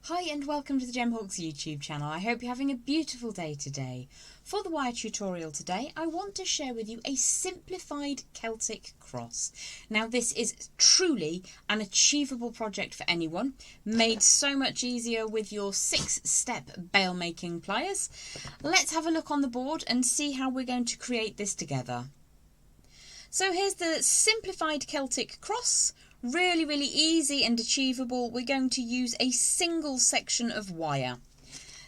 Hi and welcome to the Jem Hawkes YouTube channel. I hope you're having a beautiful day today. For the wire tutorial today, I want to share with you a simplified Celtic cross. Now this is truly an achievable project for anyone, made so much easier with your 6-step bail making pliers. Let's have a look on the board and see how we're going to create this together. So here's the simplified Celtic cross. Really easy and achievable. We're going to use a single section of wire.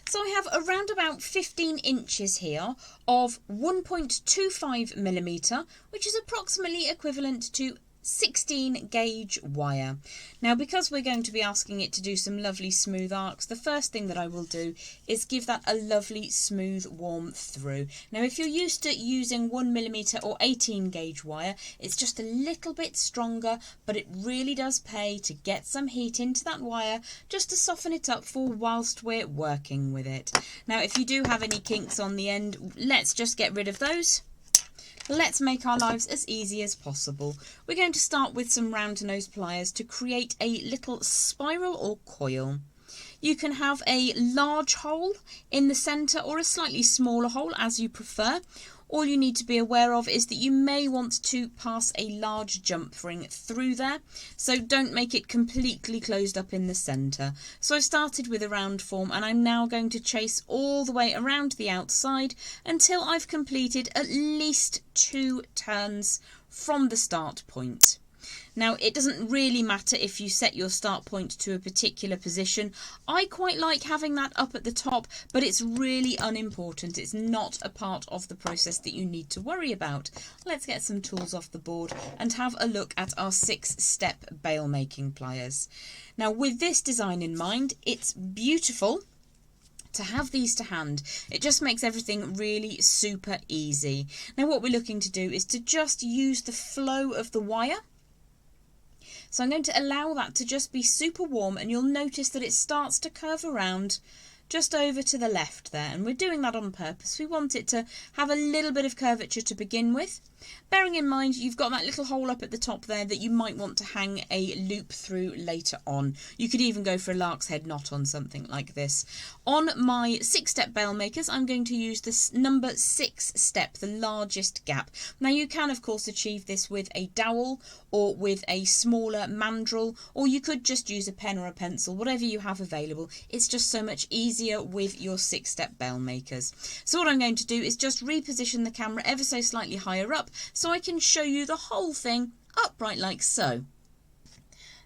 So I have around about 15 inches here of 1.25mm, which is approximately equivalent to 16 gauge wire. Now because we're going to be asking it to do some lovely smooth arcs, the first thing that I will do is give that a lovely smooth warm through. Now if you're used to using 1mm or 18 gauge wire, it's just a little bit stronger, but it really does pay to get some heat into that wire just to soften it up for whilst we're working with it. Now if you do have any kinks on the end, let's just get rid of those. Let's make our lives as easy as possible. We're going to start with some round nose pliers to create a little spiral or coil. You can have a large hole in the centre or a slightly smaller hole as you prefer. All you need to be aware of is that you may want to pass a large jump ring through there, so don't make it completely closed up in the centre. So I've started with a round form and I'm now going to chase all the way around the outside until I've completed at least 2 turns from the start point. Now it doesn't really matter if you set your start point to a particular position. I quite like having that up at the top, but it's really unimportant. It's not a part of the process that you need to worry about. Let's get some tools off the board and have a look at our 6-step bail making pliers. Now with this design in mind, it's beautiful to have these to hand. It just makes everything really super easy. Now what we're looking to do is to just use the flow of the wire. So I'm going to allow that to just be super warm, and you'll notice that it starts to curve around just over to the left there, and we're doing that on purpose. We want it to have a little bit of curvature to begin with, bearing in mind you've got that little hole up at the top there that you might want to hang a loop through later on. You could even go for a lark's head knot on something like this. On my 6-step bail makers, I'm going to use this number 6 step, the largest gap. Now you can of course achieve this with a dowel or with a smaller mandrel, or you could just use a pen or a pencil, whatever you have available. It's just so much easier with your 6-step bail makers. So what I'm going to do is just reposition the camera ever so slightly higher up so I can show you the whole thing upright like so.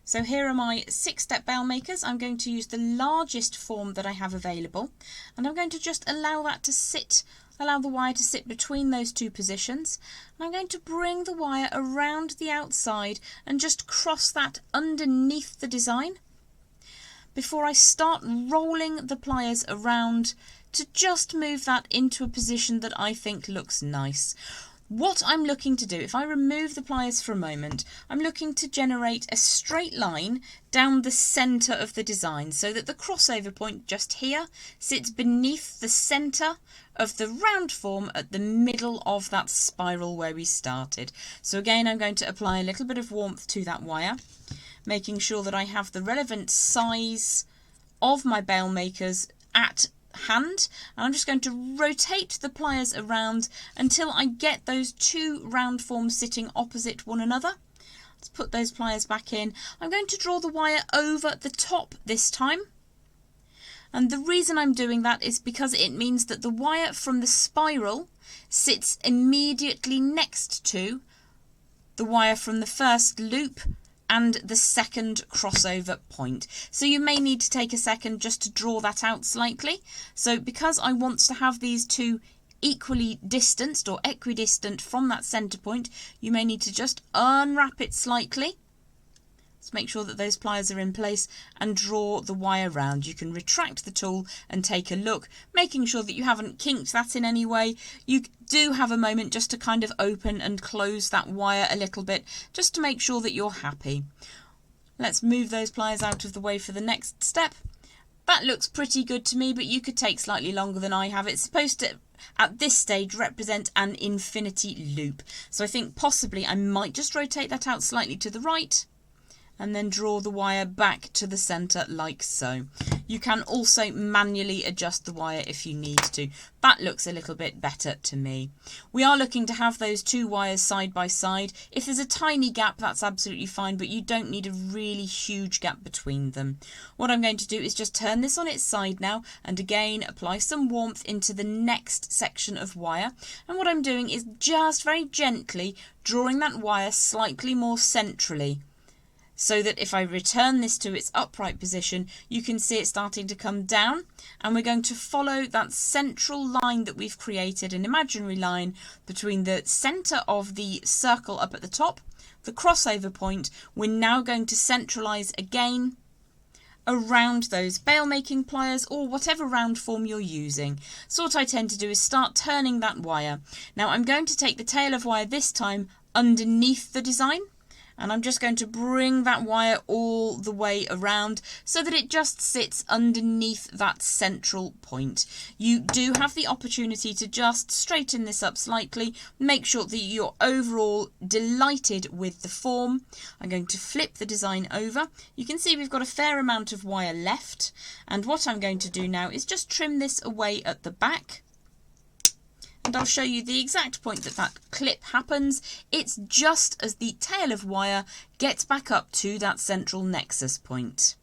So here are my 6-step bail makers. I'm going to use the largest form that I have available, and I'm going to just allow that to sit, allow the wire to sit between those two positions. And I'm going to bring the wire around the outside and just cross that underneath the design before I start rolling the pliers around to just move that into a position that I think looks nice. What I'm looking to do, if I remove the pliers for a moment, I'm looking to generate a straight line down the centre of the design so that the crossover point just here sits beneath the centre of the round form at the middle of that spiral where we started. So again, I'm going to apply a little bit of warmth to that wire, making sure that I have the relevant size of my bail makers at hand, and I'm just going to rotate the pliers around until I get those 2 round forms sitting opposite one another. Let's put those pliers back in. I'm going to draw the wire over the top this time, and the reason I'm doing that is because it means that the wire from the spiral sits immediately next to the wire from the first loop and the second crossover point. So you may need to take a second just to draw that out slightly. So because I want to have these two equally distanced or equidistant from that centre point, you may need to just unwrap it slightly. Let's make sure that those pliers are in place and draw the wire round. You can retract the tool and take a look, making sure that you haven't kinked that in any way. You do have a moment just to kind of open and close that wire a little bit, just to make sure that you're happy. Let's move those pliers out of the way for the next step. That looks pretty good to me, but you could take slightly longer than I have. It's supposed to, at this stage, represent an infinity loop. So I think possibly I might just rotate that out slightly to the right and then draw the wire back to the centre like so. You can also manually adjust the wire if you need to. That looks a little bit better to me. We are looking to have those two wires side by side. If there's a tiny gap, that's absolutely fine, but you don't need a really huge gap between them. What I'm going to do is just turn this on its side now, and again apply some warmth into the next section of wire. And what I'm doing is just very gently drawing that wire slightly more centrally, so that if I return this to its upright position, you can see it starting to come down, and we're going to follow that central line that we've created, an imaginary line between the centre of the circle up at the top, the crossover point. We're now going to centralise again around those bail making pliers or whatever round form you're using. So what I tend to do is start turning that wire. Now I'm going to take the tail of wire this time underneath the design, and I'm just going to bring that wire all the way around so that it just sits underneath that central point. You do have the opportunity to just straighten this up slightly, make sure that you're overall delighted with the form. I'm going to flip the design over. You can see we've got a fair amount of wire left, and what I'm going to do now is just trim this away at the back. And I'll show you the exact point that that clip happens. It's just as the tail of wire gets back up to that central nexus point.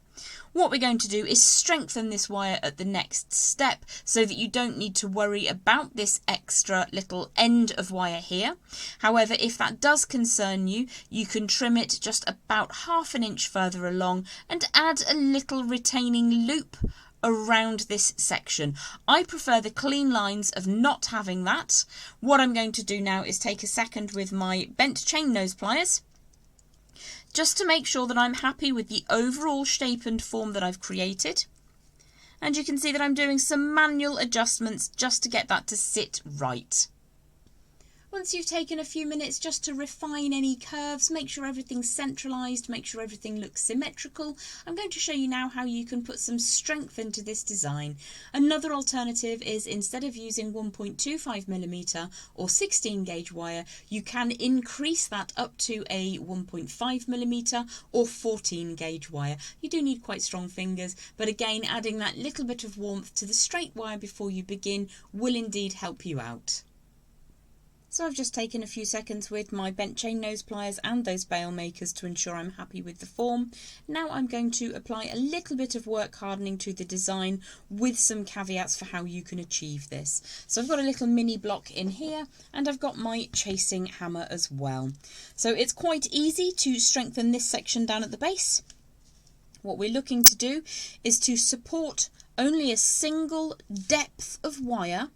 What we're going to do is strengthen this wire at the next step so that you don't need to worry about this extra little end of wire here. However, if that does concern you, you can trim it just about ½ an inch further along and add a little retaining loop around this section. I prefer the clean lines of not having that. What I'm going to do now is take a second with my bent chain nose pliers just to make sure that I'm happy with the overall shape and form that I've created. And you can see that I'm doing some manual adjustments just to get that to sit right. Once you've taken a few minutes just to refine any curves, make sure everything's centralised, make sure everything looks symmetrical, I'm going to show you now how you can put some strength into this design. Another alternative is, instead of using 1.25mm or 16 gauge wire, you can increase that up to a 1.5mm or 14 gauge wire. You do need quite strong fingers, but again, adding that little bit of warmth to the straight wire before you begin will indeed help you out. So I've just taken a few seconds with my bent chain nose pliers and those bail makers to ensure I'm happy with the form. Now I'm going to apply a little bit of work hardening to the design with some caveats for how you can achieve this. So I've got a little mini block in here, and I've got my chasing hammer as well. So it's quite easy to strengthen this section down at the base. What we're looking to do is to support only a single depth of wire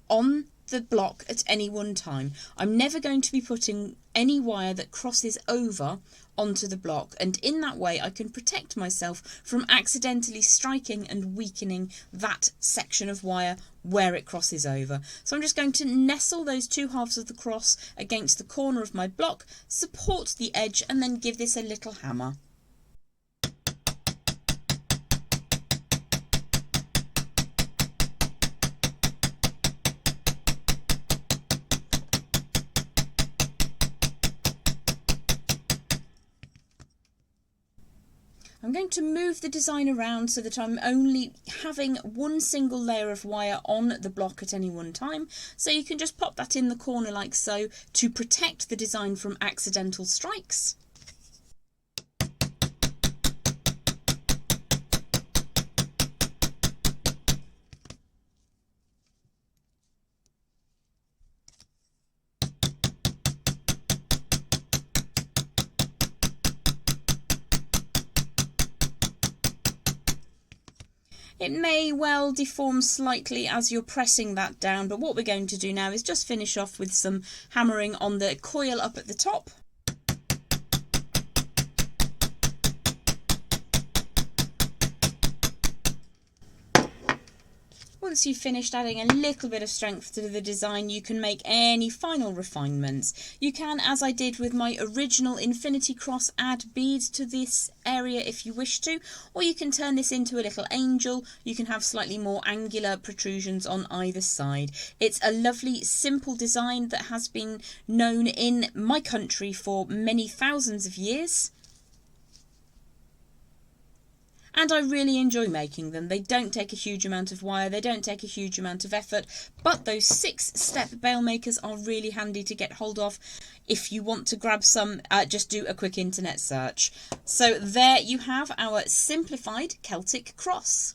on the block at any one time. I'm never going to be putting any wire that crosses over onto the block, and in that way I can protect myself from accidentally striking and weakening that section of wire where it crosses over. So I'm just going to nestle those two halves of the cross against the corner of my block, support the edge, and then give this a little hammer. I'm going to move the design around so that I'm only having one single layer of wire on the block at any one time. So you can just pop that in the corner like so to protect the design from accidental strikes. It may well deform slightly as you're pressing that down, but what we're going to do now is just finish off with some hammering on the coil up at the top. Once you've finished adding a little bit of strength to the design, you can make any final refinements. You can, as I did with my original Infinity Cross, add beads to this area if you wish to, or you can turn this into a little angel. You can have slightly more angular protrusions on either side. It's a lovely, simple design that has been known in my country for many thousands of years. and I really enjoy making them. They don't take a huge amount of wire, they don't take a huge amount of effort, but those 6-step bail makers are really handy to get hold of. If you want to grab some, just do a quick internet search. So there you have our simplified Celtic Cross.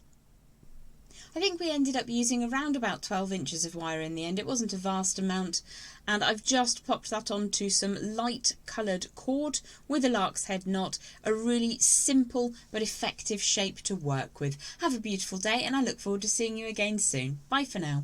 I think we ended up using around about 12 inches of wire in the end. It wasn't a vast amount, and I've just popped that onto some light coloured cord with a lark's head knot. A really simple but effective shape to work with. Have a beautiful day, and I look forward to seeing you again soon. Bye for now.